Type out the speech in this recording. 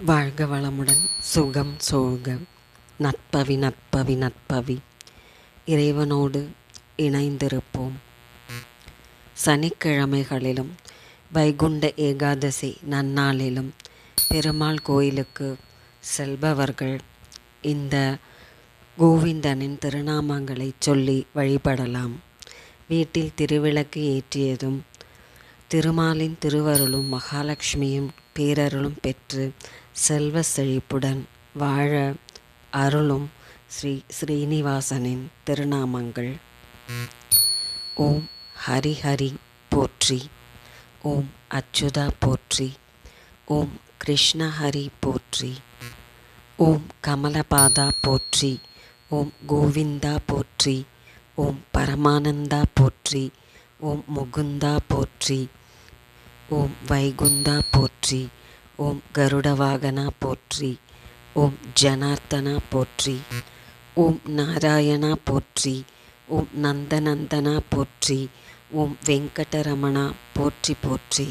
வாழ்க வளமுடன், சுகம் சோழ்க, நற்பவி நற்பவி நற்பவி. இறைவனோடு இணைந்திருப்போம். சனிக்கிழமைகளிலும் வைகுண்ட ஏகாதசி நன்னாளிலும் பெருமாள் கோயிலுக்கு செல்பவர்கள் இந்த கோவிந்தனின் திருநாமங்களை சொல்லி வழிபடலாம். வீட்டில் திருவிளக்கு ஏற்றியதும் திருமாலின் திருவருளும் மகாலட்சுமியும் பேரருளும் பெற்று செல்வ செழிப்புடன் வாழ அருளும் ஸ்ரீ ஸ்ரீனிவாசனின் திருநாமங்கள். ஓம் ஹரி ஹரி போற்றி, ஓம் அச்சுதா போற்றி, ஓம் கிருஷ்ண ஹரி போற்றி, ஓம் கமலபாதா போற்றி, ஓம் கோவிந்தா போற்றி, ஓம் பரமானந்தா போற்றி, ஓம் முகுந்தா போற்றி, ஓம் வைகுந்தா போற்றி, ஓம் கருடவாகனா போற்றி, ஓம் ஜனார்த்தனா போற்றி, ஓம் நாராயணா போற்றி, ஓம் நந்தநந்தனா போற்றி, ஓம் வெங்கடரமணா போற்றி போற்றி.